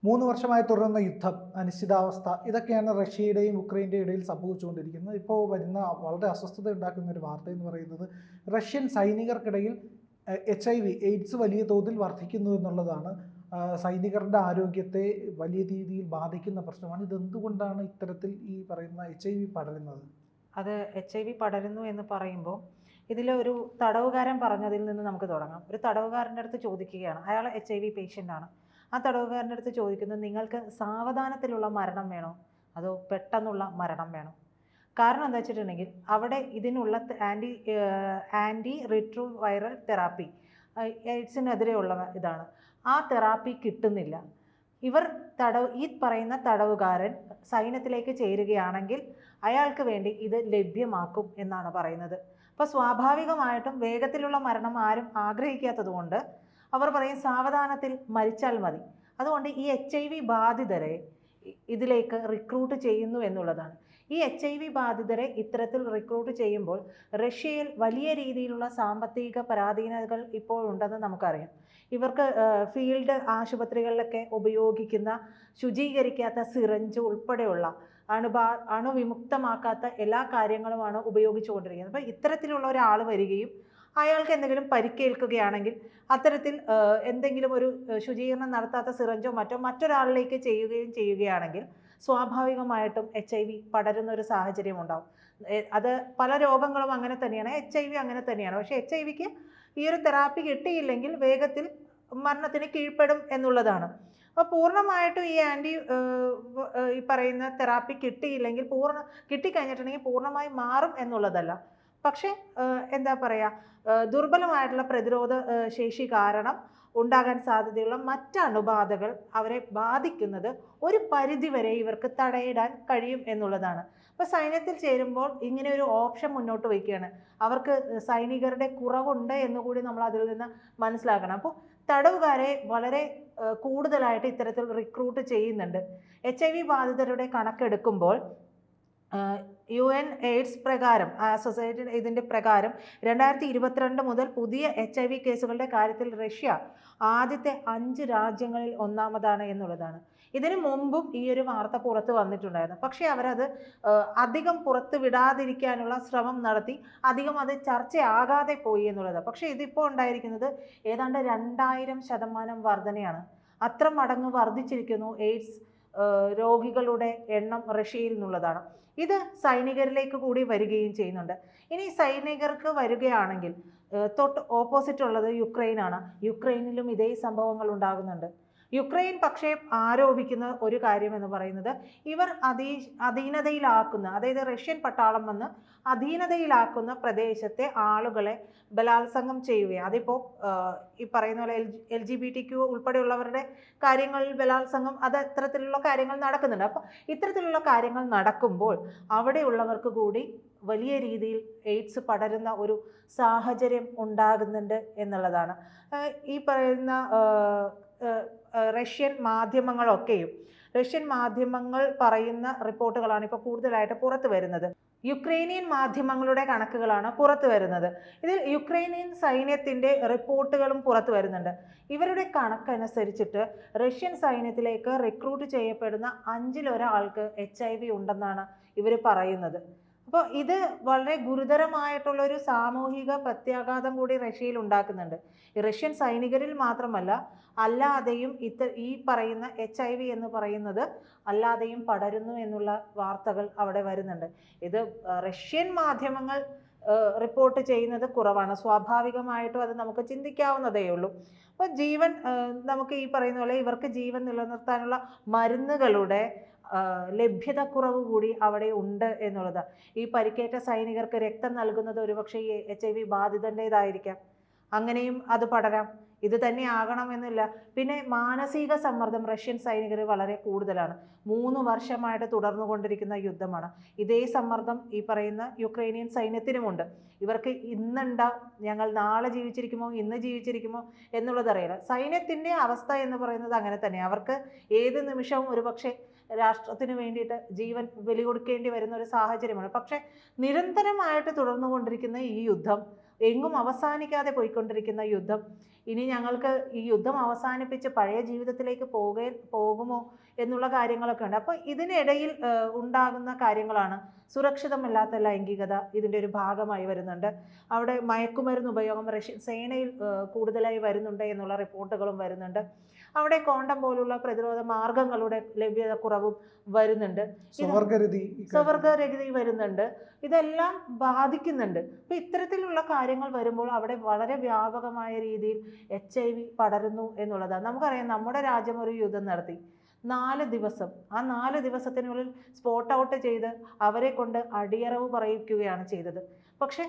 3 വർഷമായി തുടരുന്ന യുദ്ധം, അനിശ്ചിതാവസ്ഥ ഇതൊക്കെയാണ് റഷ്യയുടെയും യുക്രൈൻ്റെയും ഇടയിൽ സംഭവിച്ചുകൊണ്ടിരിക്കുന്നത്. ഇപ്പോൾ വരുന്ന വളരെ അസ്വസ്ഥത ഉണ്ടാക്കുന്ന ഒരു വാർത്ത എന്ന് പറയുന്നത് റഷ്യൻ സൈനികർക്കിടയിൽ HIV എയ്ഡ്സ് വലിയ തോതിൽ വർദ്ധിക്കുന്നു എന്നുള്ളതാണ്. സൈനികരുടെ ആരോഗ്യത്തെ വലിയ രീതിയിൽ ബാധിക്കുന്ന പ്രശ്നമാണ്. ഇതെന്തുകൊണ്ടാണ് ഇത്തരത്തിൽ ഈ പറയുന്ന HIV പടരുന്നത്? അത് HIV പടരുന്നു എന്ന് പറയുമ്പോൾ ഇതിലൊരു തടവുകാരൻ പറഞ്ഞതിൽ നിന്ന് നമുക്ക് തുടങ്ങാം. ഒരു തടവുകാരൻ്റെ അടുത്ത് ചോദിക്കുകയാണ്, അയാൾ HIV പേഷ്യൻ്റ് ആണ്. ആ തടവുകാരൻ്റെ അടുത്ത് ചോദിക്കുന്നത്, നിങ്ങൾക്ക് സാവധാനത്തിലുള്ള മരണം വേണോ അതോ പെട്ടെന്നുള്ള മരണം വേണോ? കാരണം എന്താ വെച്ചിട്ടുണ്ടെങ്കിൽ അവിടെ ഇതിനുള്ള ആൻറ്റി റിട്രോ വൈറൽ തെറാപ്പി, എയ്ഡ്സിനെതിരെയുള്ള ഇതാണ്. ആ തെറാപ്പി കിട്ടുന്നില്ല. ഈ പറയുന്ന തടവുകാരൻ സൈന്യത്തിലേക്ക് ചേരുകയാണെങ്കിൽ അയാൾക്ക് വേണ്ടി ഇത് ലഭ്യമാക്കും എന്നാണ് പറയുന്നത്. അപ്പോൾ സ്വാഭാവികമായിട്ടും വേഗത്തിലുള്ള മരണം ആരും ആഗ്രഹിക്കാത്തത് കൊണ്ട് അവർ പറയും സാവധാനത്തിൽ മരിച്ചാൽ മതി. അതുകൊണ്ട് ഈ HIV ബാധിതരെ ഇതിലേക്ക് റിക്രൂട്ട് ചെയ്യുന്നു എന്നുള്ളതാണ്. ഈ HIV ബാധിതരെ ഇത്തരത്തിൽ റിക്രൂട്ട് ചെയ്യുമ്പോൾ റഷ്യയിൽ വലിയ രീതിയിലുള്ള സാമ്പത്തിക പരാധീനതകൾ ഇപ്പോൾ ഉണ്ടെന്ന് നമുക്കറിയാം. ഇവർക്ക് ഫീൽഡ് ആശുപത്രികളിലൊക്കെ ഉപയോഗിക്കുന്ന ശുചീകരിക്കാത്ത സിറിഞ്ച് ഉൾപ്പെടെയുള്ള അണുവിമുക്തമാക്കാത്ത എല്ലാ കാര്യങ്ങളുമാണ് ഉപയോഗിച്ചുകൊണ്ടിരിക്കുന്നത്. അപ്പോൾ ഇത്തരത്തിലുള്ള ഒരാൾ വരികയും അയാൾക്ക് എന്തെങ്കിലും പരിക്കേൽക്കുകയാണെങ്കിൽ അത്തരത്തിൽ എന്തെങ്കിലും ഒരു ശുചീകരണം നടത്താത്ത സിറിഞ്ചോ മറ്റൊരാളിലേക്ക് ചെയ്യുകയാണെങ്കിൽ സ്വാഭാവികമായിട്ടും HIV പടരുന്ന ഒരു സാഹചര്യം ഉണ്ടാവും. അത് പല രോഗങ്ങളും അങ്ങനെ തന്നെയാണ്, HIV അങ്ങനെ തന്നെയാണ്. പക്ഷേ HIV ഈ ഒരു തെറാപ്പി കിട്ടിയില്ലെങ്കിൽ വേഗത്തിൽ മരണത്തിന് കീഴ്പ്പെടും എന്നുള്ളതാണ്. അപ്പോൾ പൂർണ്ണമായിട്ടും ഈ പറയുന്ന തെറാപ്പി കിട്ടിയില്ലെങ്കിൽ കിട്ടിക്കഴിഞ്ഞിട്ടുണ്ടെങ്കിൽ പൂർണ്ണമായി മാറും എന്നുള്ളതല്ല. പക്ഷേ എന്താ പറയുക, ദുർബലമായിട്ടുള്ള പ്രതിരോധ ശേഷി കാരണം ഉണ്ടാകാൻ സാധ്യതയുള്ള മറ്റ് അണുബാധകൾ അവരെ ബാധിക്കുന്നത് ഒരു പരിധിവരെ ഇവർക്ക് തടയിടാൻ കഴിയും എന്നുള്ളതാണ്. അപ്പോൾ സൈന്യത്തിൽ ചേരുമ്പോൾ ഇങ്ങനെ ഒരു ഓപ്ഷൻ മുന്നോട്ട് വയ്ക്കുകയാണ്. അവർക്ക് സൈനികരുടെ കുറവുണ്ട് എന്നുകൂടി നമ്മൾ അതിൽ നിന്ന് മനസ്സിലാക്കണം. അപ്പോൾ തടവുകാരെ വളരെ കൂടുതലായിട്ട് ഇത്തരത്തിൽ റിക്രൂട്ട് ചെയ്യുന്നുണ്ട്. HIV ബാധിതരുടെ കണക്കെടുക്കുമ്പോൾ UN എയ്ഡ്സ് പ്രകാരം സൊസൈറ്റി ഇതിൻ്റെ പ്രകാരം 2022 മുതൽ പുതിയ HIV കേസുകളുടെ കാര്യത്തിൽ റഷ്യ ആദ്യത്തെ 5 രാജ്യങ്ങളിൽ ഒന്നാമതാണ് എന്നുള്ളതാണ്. ഇതിനു മുമ്പും ഈ ഒരു വാർത്ത പുറത്ത് വന്നിട്ടുണ്ടായിരുന്നു. പക്ഷേ അവരത് അധികം പുറത്ത് വിടാതിരിക്കാനുള്ള ശ്രമം നടത്തി, അധികം അത് ചർച്ചയാകാതെ പോയി എന്നുള്ളതാണ്. പക്ഷേ ഇതിപ്പോൾ ഉണ്ടായിരിക്കുന്നത് ഏതാണ്ട് 2000% വർധനയാണ്. അത്ര മടങ്ങ് വർദ്ധിച്ചിരിക്കുന്നു എയ്ഡ്സ് രോഗികളുടെ എണ്ണം റഷ്യയിൽ നിന്നുള്ളതാണ്. ഇത് സൈനികരിലേക്ക് കൂടി വരികയും ചെയ്യുന്നുണ്ട്. ഇനി സൈനികർക്ക് വരികയാണെങ്കിൽ തൊട്ട് ഓപ്പോസിറ്റ് ഉള്ളത് യുക്രൈനാണ്. യുക്രൈനിലും ഇതേ സംഭവങ്ങൾ ഉണ്ടാകുന്നുണ്ട്. യുക്രൈൻ പക്ഷേ ആരോപിക്കുന്ന ഒരു കാര്യം എന്ന് പറയുന്നത് ഇവർ അധീനതയിലാക്കുന്ന, അതായത് റഷ്യൻ പട്ടാളം വന്ന് അധീനതയിലാക്കുന്ന പ്രദേശത്തെ ആളുകളെ ബലാത്സംഗം ചെയ്യുകയാണ്. അതിപ്പോൾ ഈ പറയുന്ന പോലെ LGBTQ ഉൾപ്പെടെയുള്ളവരുടെ കാര്യങ്ങളിൽ ബലാത്സംഗം, ഇത്തരത്തിലുള്ള കാര്യങ്ങൾ നടക്കുന്നുണ്ട്. അപ്പോൾ ഇത്തരത്തിലുള്ള കാര്യങ്ങൾ നടക്കുമ്പോൾ അവിടെയുള്ളവർക്ക് കൂടി വലിയ രീതിയിൽ എയ്ഡ്സ് പടരുന്ന ഒരു സാഹചര്യം ഉണ്ടാകുന്നുണ്ട് എന്നുള്ളതാണ്. ഈ പറയുന്ന റഷ്യൻ മാധ്യമങ്ങൾ പറയുന്ന റിപ്പോർട്ടുകളാണ് ഇപ്പോൾ കൂടുതലായിട്ട് പുറത്തു വരുന്നത്. യുക്രൈനിയൻ മാധ്യമങ്ങളുടെ കണക്കുകളാണ് പുറത്തു വരുന്നത്. ഇതിൽ യുക്രൈനിയൻ സൈന്യത്തിൻ്റെ റിപ്പോർട്ടുകളും പുറത്തു വരുന്നുണ്ട്. ഇവരുടെ കണക്കനുസരിച്ചിട്ട് റഷ്യൻ സൈന്യത്തിലേക്ക് റിക്രൂട്ട് ചെയ്യപ്പെടുന്ന 5-ൽ ഒരാൾക്ക് HIV ഉണ്ടെന്നാണ് ഇവർ പറയുന്നത്. അപ്പോൾ ഇത് വളരെ ഗുരുതരമായിട്ടുള്ളൊരു സാമൂഹിക പ്രത്യാഘാതം കൂടി റഷ്യയിൽ ഉണ്ടാക്കുന്നുണ്ട്. ഈ റഷ്യൻ സൈനികരിൽ മാത്രമല്ല, അല്ലാതെയും ഈ പറയുന്ന HIV എന്ന് പറയുന്നത് അല്ലാതെയും പടരുന്നു എന്നുള്ള വാർത്തകൾ അവിടെ വരുന്നുണ്ട്. ഇത് റഷ്യൻ മാധ്യമങ്ങൾ റിപ്പോർട്ട് ചെയ്യുന്നത് കുറവാണ്. സ്വാഭാവികമായിട്ടും അത് നമുക്ക് ചിന്തിക്കാവുന്നതേ ഉള്ളൂ. അപ്പോൾ നമുക്ക് ഈ പറയുന്ന പോലെ ഇവർക്ക് ജീവൻ നിലനിർത്താനുള്ള മരുന്നുകളുടെ ലഭ്യതക്കുറവ് കൂടി അവിടെ ഉണ്ട് എന്നുള്ളതാണ്. ഈ പരിക്കേറ്റ സൈനികർക്ക് രക്തം നൽകുന്നത് ഒരുപക്ഷെ ഈ HIV ബാധിതൻ്റേതായിരിക്കാം. അങ്ങനെയും അത് പടരാം. ഇത് തന്നെ ആകണമെന്നില്ല. പിന്നെ മാനസിക സമ്മർദ്ദം റഷ്യൻ സൈനികർ വളരെ കൂടുതലാണ്. 3 വർഷമായിട്ട് തുടർന്നുകൊണ്ടിരിക്കുന്ന യുദ്ധമാണ്. ഇതേ സമ്മർദ്ദം ഈ പറയുന്ന യുക്രൈനിയൻ സൈന്യത്തിനുമുണ്ട്. ഇവർക്ക് ഞങ്ങൾ നാളെ ജീവിച്ചിരിക്കുമോ ഇന്ന് ജീവിച്ചിരിക്കുമോ എന്നുള്ളതറിയില്ല. സൈന്യത്തിൻ്റെ അവസ്ഥ എന്ന് പറയുന്നത് അങ്ങനെ തന്നെ. അവർക്ക് ഏത് നിമിഷവും ഒരുപക്ഷെ രാഷ്ട്രത്തിന് വേണ്ടിയിട്ട് ജീവൻ ബലി കൊടുക്കേണ്ടി വരുന്ന ഒരു സാഹചര്യമാണ്. പക്ഷേ നിരന്തരമായിട്ട് തുടർന്നുകൊണ്ടിരിക്കുന്ന ഈ യുദ്ധം എങ്ങും അവസാനിക്കാതെ പോയിക്കൊണ്ടിരിക്കുന്ന യുദ്ധം, ഇനി ഞങ്ങൾക്ക് ഈ യുദ്ധം അവസാനിപ്പിച്ച് പഴയ ജീവിതത്തിലേക്ക് പോകുമോ എന്നുള്ള കാര്യങ്ങളൊക്കെ ഉണ്ട്. അപ്പോൾ ഇതിനിടയിൽ ഉണ്ടാകുന്ന കാര്യങ്ങളാണ് സുരക്ഷിതമല്ലാത്ത ലൈംഗികത ഇതിൻ്റെ ഒരു ഭാഗമായി വരുന്നുണ്ട്. അവിടെ മയക്കുമരുന്ന് ഉപയോഗം റഷ്യൻ സേനയിൽ കൂടുതലായി വരുന്നുണ്ട് എന്നുള്ള റിപ്പോർട്ടുകളും വരുന്നുണ്ട്. അവിടെ കോണ്ടം പോലുള്ള പ്രതിരോധ മാർഗങ്ങളുടെ ലഭ്യത കുറവും വരുന്നുണ്ട്. സ്വവർഗരതി വരുന്നുണ്ട്. ഇതെല്ലാം ബാധിക്കുന്നുണ്ട്. അപ്പോൾ ഇത്തരത്തിലുള്ള കാര്യങ്ങൾ വരുമ്പോൾ അവിടെ വളരെ വ്യാപകമായ രീതിയിൽ HIV പടരുന്നു എന്നുള്ളതാണ്. നമുക്കറിയാം, നമ്മുടെ രാജ്യം ഒരു യുദ്ധം നടത്തി 4 ദിവസം, ആ 4 ദിവസത്തിനുള്ളിൽ സ്പോട്ട് ഔട്ട് ചെയ്ത് അവരെ കൊണ്ട് അടിയറവ് പറയിക്കുകയാണ് ചെയ്തത്. പക്ഷെ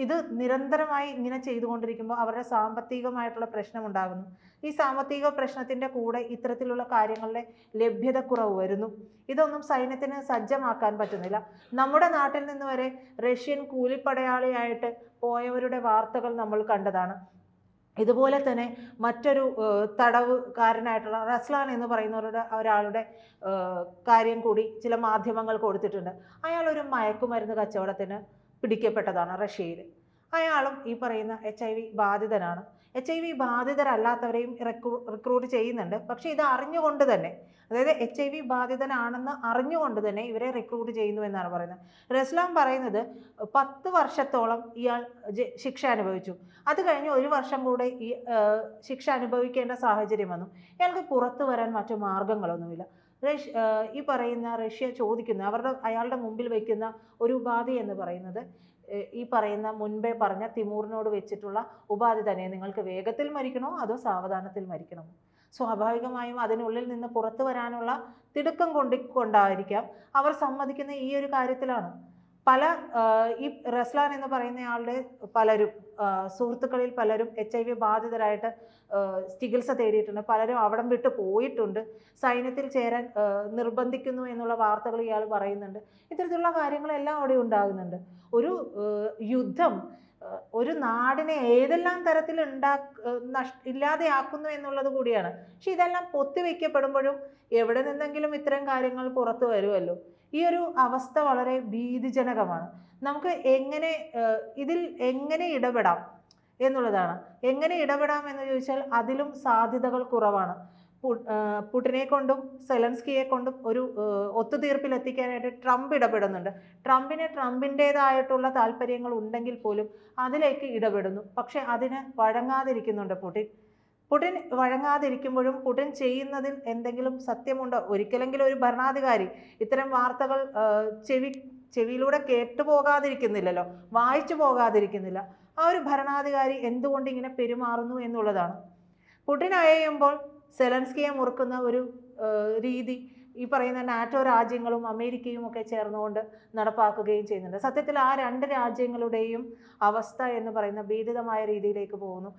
ഇത് നിരന്തരമായി ഇങ്ങനെ ചെയ്തുകൊണ്ടിരിക്കുമ്പോൾ അവരുടെ സാമ്പത്തികമായിട്ടുള്ള പ്രശ്നം ഉണ്ടാകുന്നു. ഈ സാമ്പത്തിക പ്രശ്നത്തിൻ്റെ കൂടെ ഇത്തരത്തിലുള്ള കാര്യങ്ങളുടെ ലഭ്യതക്കുറവ് വരുന്നു. ഇതൊന്നും സൈന്യത്തിന് സജ്ജമാക്കാൻ പറ്റുന്നില്ല. നമ്മുടെ നാട്ടിൽ നിന്ന് വരെ റഷ്യൻ കൂലിപ്പടയാളിയായിട്ട് പോയവരുടെ വാർത്തകൾ നമ്മൾ കണ്ടതാണ്. ഇതുപോലെ തന്നെ മറ്റൊരു തടവുകാരനായിട്ടുള്ള റസ്ലാൻ എന്ന് പറയുന്ന ഒരാളുടെ കാര്യം കൂടി ചില മാധ്യമങ്ങൾ കൊടുത്തിട്ടുണ്ട്. അയാൾ ഒരു മയക്കുമരുന്ന് കച്ചവടത്തിന് പിടിക്കപ്പെട്ടതാണ് റഷ്യയിൽ. അയാളും ഈ പറയുന്ന HIV ബാധിതനാണ്. HIV ബാധിതരല്ലാത്തവരെയും റിക്രൂട്ട് ചെയ്യുന്നുണ്ട്. പക്ഷേ ഇത് അറിഞ്ഞുകൊണ്ട് തന്നെ, അതായത് HIV ബാധിതനാണെന്ന് അറിഞ്ഞുകൊണ്ട് തന്നെ ഇവരെ റിക്രൂട്ട് ചെയ്യുന്നു എന്നാണ് പറയുന്നത്. റസ്ലാൻ പറയുന്നത് 10 വർഷത്തോളം ഇയാൾ ശിക്ഷ അനുഭവിച്ചു. അത് കഴിഞ്ഞ് 1 വർഷം കൂടെ ഈ ശിക്ഷ അനുഭവിക്കേണ്ട സാഹചര്യം വന്നു. ഇയാൾക്ക് പുറത്തു വരാൻ മറ്റു മാർഗങ്ങളൊന്നുമില്ല. ഈ പറയുന്ന റഷ്യ ചോദിക്കുന്ന അയാളുടെ മുമ്പിൽ വയ്ക്കുന്ന ഒരു ഉപാധി എന്ന് പറയുന്നത് ഈ പറയുന്ന മുൻപേ പറഞ്ഞ തിമൂറിനോട് വെച്ചിട്ടുള്ള ഉപാധി തന്നെ. നിങ്ങൾക്ക് വേഗത്തിൽ മരിക്കണോ അതോ സാവധാനത്തിൽ മരിക്കണമോ? സ്വാഭാവികമായും അതിനുള്ളിൽ നിന്ന് പുറത്തു വരാനുള്ള തിടുക്കം കൊണ്ടായിരിക്കാം അവർ സമ്മതിക്കുന്ന ഈ ഒരു കാര്യത്തിലാണ്. ഈ റസ്ലാൻ എന്ന് പറയുന്നയാളുടെ പലരും സുഹൃത്തുക്കളിൽ പലരും HIV ബാധിതരായിട്ട് ചികിത്സ തേടിയിട്ടുണ്ട്. പലരും അവിടം വിട്ട് പോയിട്ടുണ്ട്. സൈന്യത്തിൽ ചേരാൻ നിർബന്ധിക്കുന്നു എന്നുള്ള വാർത്തകൾ ഇയാൾ പറയുന്നുണ്ട്. ഇത്തരത്തിലുള്ള കാര്യങ്ങളെല്ലാം അവിടെ ഉണ്ടാകുന്നുണ്ട്. ഒരു യുദ്ധം ഒരു നാടിനെ ഏതെല്ലാം തരത്തിൽ ഇല്ലാതെയാക്കുന്നു എന്നുള്ളത് കൂടിയാണ്. പക്ഷെ ഇതെല്ലാം പൊത്തിവെക്കപ്പെടുമ്പോഴും എവിടെ നിന്നെങ്കിലും ഇത്തരം കാര്യങ്ങൾ പുറത്തു വരുമല്ലോ. ഈ ഒരു അവസ്ഥ വളരെ ഭീതിജനകമാണ്. നമുക്ക് ഇതിൽ എങ്ങനെ ഇടപെടാം എന്നുള്ളതാണ്. എങ്ങനെ ഇടപെടാം എന്ന് ചോദിച്ചാൽ അതിലും സാധ്യതകൾ കുറവാണ്. പുടിനെ കൊണ്ടും സെലൻസ്കിയെ കൊണ്ടും ഒരു ഒത്തുതീർപ്പിലെത്തിക്കാനായിട്ട് ട്രംപ് ഇടപെടുന്നുണ്ട്. ട്രംപിൻ്റേതായിട്ടുള്ള താല്പര്യങ്ങൾ ഉണ്ടെങ്കിൽ പോലും അതിലേക്ക് ഇടപെടുന്നു. പക്ഷെ അതിന് വഴങ്ങാതിരിക്കുന്നുണ്ട് പുടിൻ വഴങ്ങാതിരിക്കുമ്പോഴും പുടിൻ ചെയ്യുന്നതിൽ എന്തെങ്കിലും സത്യമുണ്ടോ? ഒരിക്കലെങ്കിലും ഒരു ഭരണാധികാരി ഇത്തരം വാർത്തകൾ ചെവിയിലൂടെ കേട്ടുപോകാതിരിക്കുന്നില്ലല്ലോ, വായിച്ചു പോകാതിരിക്കുന്നില്ല. ആ ഒരു ഭരണാധികാരി എന്തുകൊണ്ട് ഇങ്ങനെ പെരുമാറുന്നു എന്നുള്ളതാണ്. പുടിൻ അയയുമ്പോൾ സെലൻസ്കിയെ മുറുക്കുന്ന ഒരു രീതി ഈ പറയുന്ന നാറ്റോ രാജ്യങ്ങളും അമേരിക്കയും ഒക്കെ ചേർന്നുകൊണ്ട് നടപ്പാക്കുകയും ചെയ്യുന്നുണ്ട്. സത്യത്തിൽ ആ 2 രാജ്യങ്ങളുടെയും അവസ്ഥ എന്ന് പറയുന്ന ഭീതിതമായ രീതിയിലേക്ക് പോകുന്നു.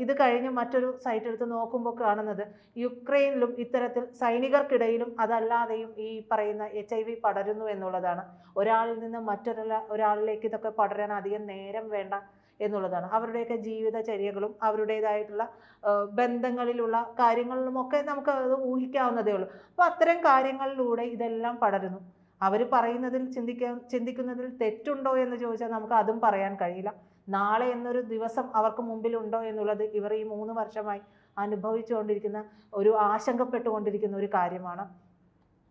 ഇത് കഴിഞ്ഞ് മറ്റൊരു സൈറ്റ് എടുത്ത് നോക്കുമ്പോൾ കാണുന്നത് യുക്രൈനിലും ഇത്തരത്തിൽ സൈനികർക്കിടയിലും അതല്ലാതെയും ഈ പറയുന്ന HIV പടരുന്നു എന്നുള്ളതാണ്. ഒരാളിൽ നിന്ന് ഒരാളിലേക്ക് ഇതൊക്കെ പടരാൻ അധികം നേരം വേണ്ട എന്നുള്ളതാണ്. അവരുടെയൊക്കെ ജീവിതചര്യകളും അവരുടേതായിട്ടുള്ള ബന്ധങ്ങളിലുള്ള കാര്യങ്ങളിലുമൊക്കെ നമുക്ക് അത് ഊഹിക്കാവുന്നതേ ഉള്ളൂ. അപ്പോൾ അത്തരം കാര്യങ്ങളിലൂടെ ഇതെല്ലാം പടരുന്നു. അവർ പറയുന്നതിൽ ചിന്തിക്കുന്നതിൽ തെറ്റുണ്ടോ എന്ന് ചോദിച്ചാൽ നമുക്ക് അതും പറയാൻ കഴിയില്ല. നാളെ എന്നൊരു ദിവസം അവർക്ക് മുമ്പിലുണ്ടോ എന്നുള്ളത് ഇവർ ഈ 3 വർഷമായി അനുഭവിച്ചുകൊണ്ടിരിക്കുന്ന ആശങ്കപ്പെട്ടുകൊണ്ടിരിക്കുന്ന ഒരു കാര്യമാണ്.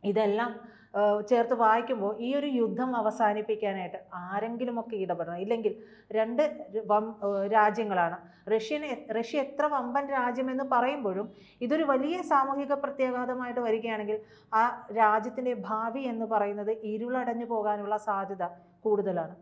ഇതെല്ലാം ചേർത്ത് വായിക്കുമ്പോൾ ഈ ഒരു യുദ്ധം അവസാനിപ്പിക്കാനായിട്ട് ആരെങ്കിലുമൊക്കെ ഇടപെടണം. ഇല്ലെങ്കിൽ 2 രാജ്യങ്ങളാണ്. റഷ്യ എത്ര വമ്പൻ രാജ്യമെന്ന് പറയുമ്പോഴും ഇതൊരു വലിയ സാമൂഹിക പ്രത്യാഘാതമായിട്ട് വരികയാണെങ്കിൽ ആ രാജ്യത്തിൻ്റെ ഭാവി എന്ന് പറയുന്നത് ഇരുളടഞ്ഞു പോകാനുള്ള സാധ്യത കൂടുതലാണ്.